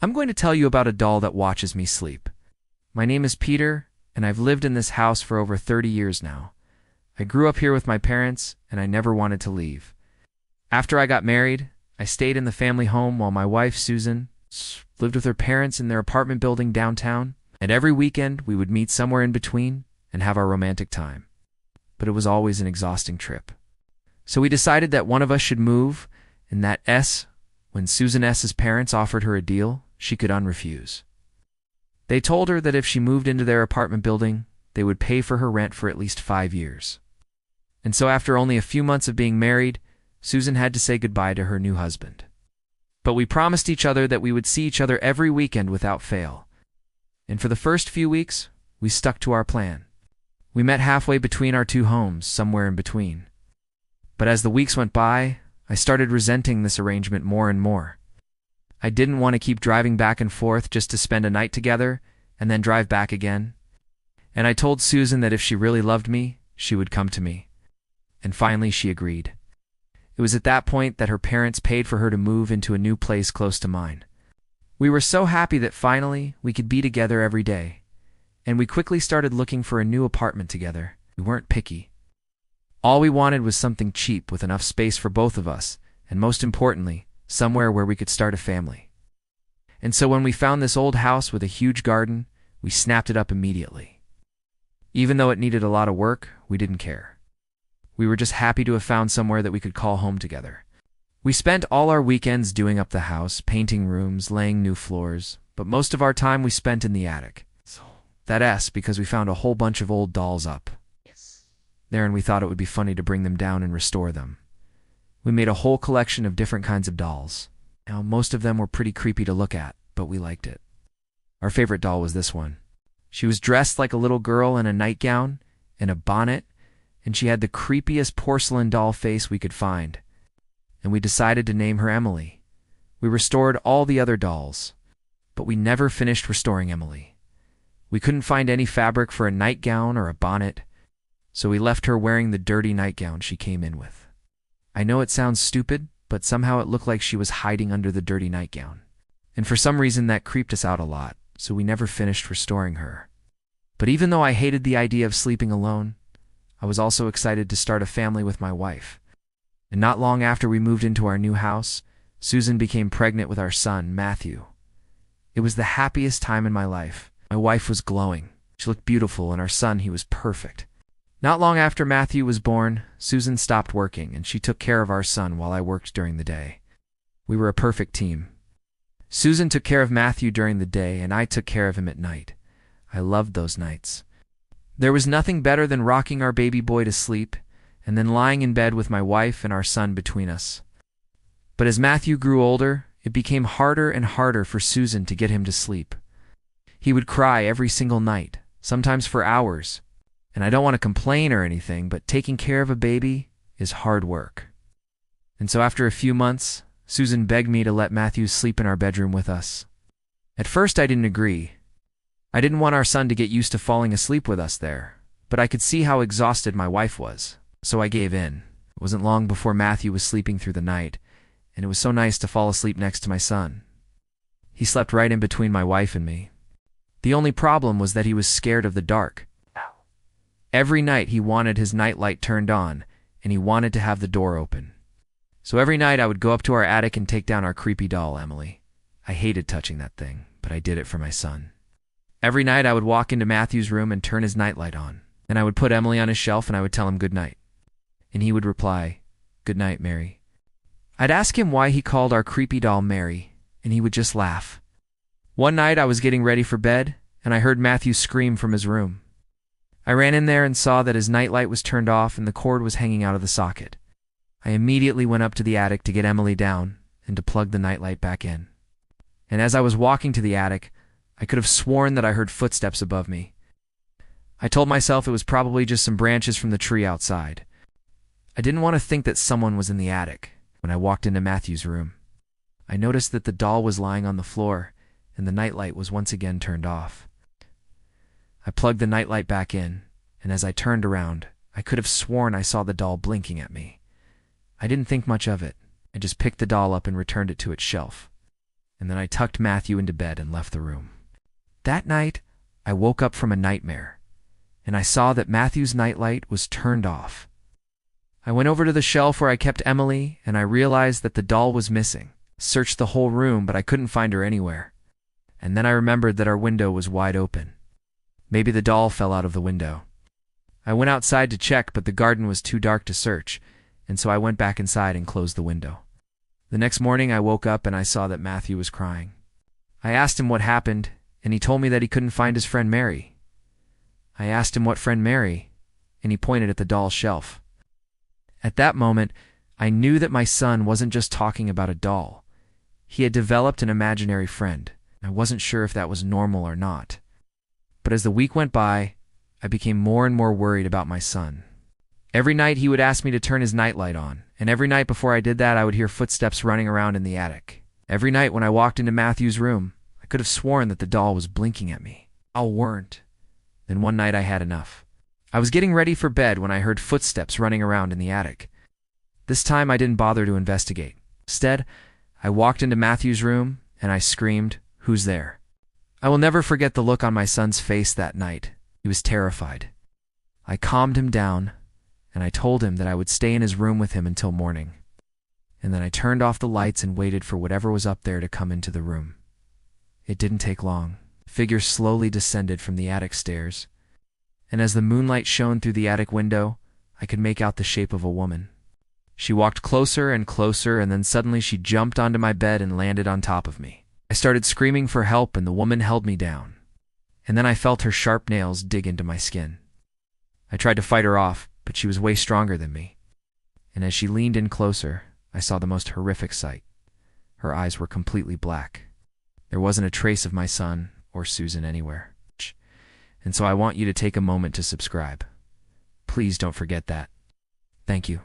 I'm going to tell you about a doll that watches me sleep. My name is Peter, and I've lived in this house for over 30 years now. I grew up here with my parents, and I never wanted to leave. After I got married, I stayed in the family home while my wife, Susan, lived with her parents in their apartment building downtown, and every weekend we would meet somewhere in between and have our romantic time. But it was always an exhausting trip. So we decided that one of us should move, and that when Susan S.'s parents offered her a deal, she could unrefuse. They told her that if she moved into their apartment building, they would pay for her rent for at least 5 years. And so after only a few months of being married, Susan had to say goodbye to her new husband. But we promised each other that we would see each other every weekend without fail. And for the first few weeks, we stuck to our plan. We met halfway between our two homes, somewhere in between. But as the weeks went by, I started resenting this arrangement more and more. I didn't want to keep driving back and forth just to spend a night together and then drive back again. And I told Susan that if she really loved me, she would come to me. And finally she agreed. It was at that point that her parents paid for her to move into a new place close to mine. We were so happy that finally we could be together every day. And we quickly started looking for a new apartment together. We weren't picky. All we wanted was something cheap with enough space for both of us, and most importantly, somewhere where we could start a family. And so when we found this old house with a huge garden, we snapped it up immediately. Even though it needed a lot of work, we didn't care. We were just happy to have found somewhere that we could call home together. We spent all our weekends doing up the house, painting rooms, laying new floors, but most of our time we spent in the attic. That's because we found a whole bunch of old dolls up there, and we thought it would be funny to bring them down and restore them. We made a whole collection of different kinds of dolls. Now, most of them were pretty creepy to look at, but we liked it. Our favorite doll was this one. She was dressed like a little girl in a nightgown and a bonnet, and she had the creepiest porcelain doll face we could find. And we decided to name her Emily. We restored all the other dolls, but we never finished restoring Emily. We couldn't find any fabric for a nightgown or a bonnet, so we left her wearing the dirty nightgown she came in with. I know it sounds stupid, but somehow it looked like she was hiding under the dirty nightgown. And for some reason that creeped us out a lot, so we never finished restoring her. But even though I hated the idea of sleeping alone, I was also excited to start a family with my wife. And not long after we moved into our new house, Susan became pregnant with our son, Matthew. It was the happiest time in my life. My wife was glowing. She looked beautiful, and our son, he was perfect. Not long after Matthew was born, Susan stopped working, and she took care of our son while I worked during the day. We were a perfect team. Susan took care of Matthew during the day, and I took care of him at night. I loved those nights. There was nothing better than rocking our baby boy to sleep, and then lying in bed with my wife and our son between us. But as Matthew grew older, it became harder and harder for Susan to get him to sleep. He would cry every single night, sometimes for hours. And I don't want to complain or anything, but taking care of a baby is hard work. And so after a few months, Susan begged me to let Matthew sleep in our bedroom with us. At first I didn't agree. I didn't want our son to get used to falling asleep with us there, but I could see how exhausted my wife was, so I gave in. It wasn't long before Matthew was sleeping through the night, and it was so nice to fall asleep next to my son. He slept right in between my wife and me. The only problem was that he was scared of the dark. Every night he wanted his nightlight turned on, and he wanted to have the door open. So every night I would go up to our attic and take down our creepy doll, Emily. I hated touching that thing, but I did it for my son. Every night I would walk into Matthew's room and turn his nightlight on, and I would put Emily on his shelf and I would tell him good night. And he would reply, "Good night, Mary." I'd ask him why he called our creepy doll Mary, and he would just laugh. One night I was getting ready for bed, and I heard Matthew scream from his room. I ran in there and saw that his nightlight was turned off and the cord was hanging out of the socket. I immediately went up to the attic to get Emily down and to plug the nightlight back in. And as I was walking to the attic, I could have sworn that I heard footsteps above me. I told myself it was probably just some branches from the tree outside. I didn't want to think that someone was in the attic. When I walked into Matthew's room, I noticed that the doll was lying on the floor and the nightlight was once again turned off. I plugged the nightlight back in, and as I turned around, I could have sworn I saw the doll blinking at me. I didn't think much of it. I just picked the doll up and returned it to its shelf. and then I tucked Matthew into bed and left the room. That night, I woke up from a nightmare, and I saw that Matthew's nightlight was turned off. I went over to the shelf where I kept Emily, and I realized that the doll was missing. Searched the whole room, but I couldn't find her anywhere. And then I remembered that our window was wide open. Maybe the doll fell out of the window. I went outside to check, but the garden was too dark to search, and so I went back inside and closed the window. The next morning I woke up and I saw that Matthew was crying. I asked him what happened, and he told me that he couldn't find his friend Mary. I asked him what friend Mary, and he pointed at the doll's shelf. At that moment, I knew that my son wasn't just talking about a doll. He had developed an imaginary friend. I wasn't sure if that was normal or not. But as the week went by, I became more and more worried about my son. Every night he would ask me to turn his nightlight on, and every night before I did that I would hear footsteps running around in the attic. Every night when I walked into Matthew's room, I could have sworn that the doll was blinking at me. All weren't. Then one night I had enough. I was getting ready for bed when I heard footsteps running around in the attic. This time I didn't bother to investigate. Instead, I walked into Matthew's room and I screamed, "Who's there?" I will never forget the look on my son's face that night. He was terrified. I calmed him down, and I told him that I would stay in his room with him until morning. And then I turned off the lights and waited for whatever was up there to come into the room. It didn't take long. Figures slowly descended from the attic stairs, and as the moonlight shone through the attic window, I could make out the shape of a woman. She walked closer and closer, and then suddenly she jumped onto my bed and landed on top of me. I started screaming for help, and the woman held me down. And then I felt her sharp nails dig into my skin. I tried to fight her off, but she was way stronger than me. And as she leaned in closer, I saw the most horrific sight. Her eyes were completely black. There wasn't a trace of my son or Susan anywhere. And so I want you to take a moment to subscribe. Please don't forget that. Thank you.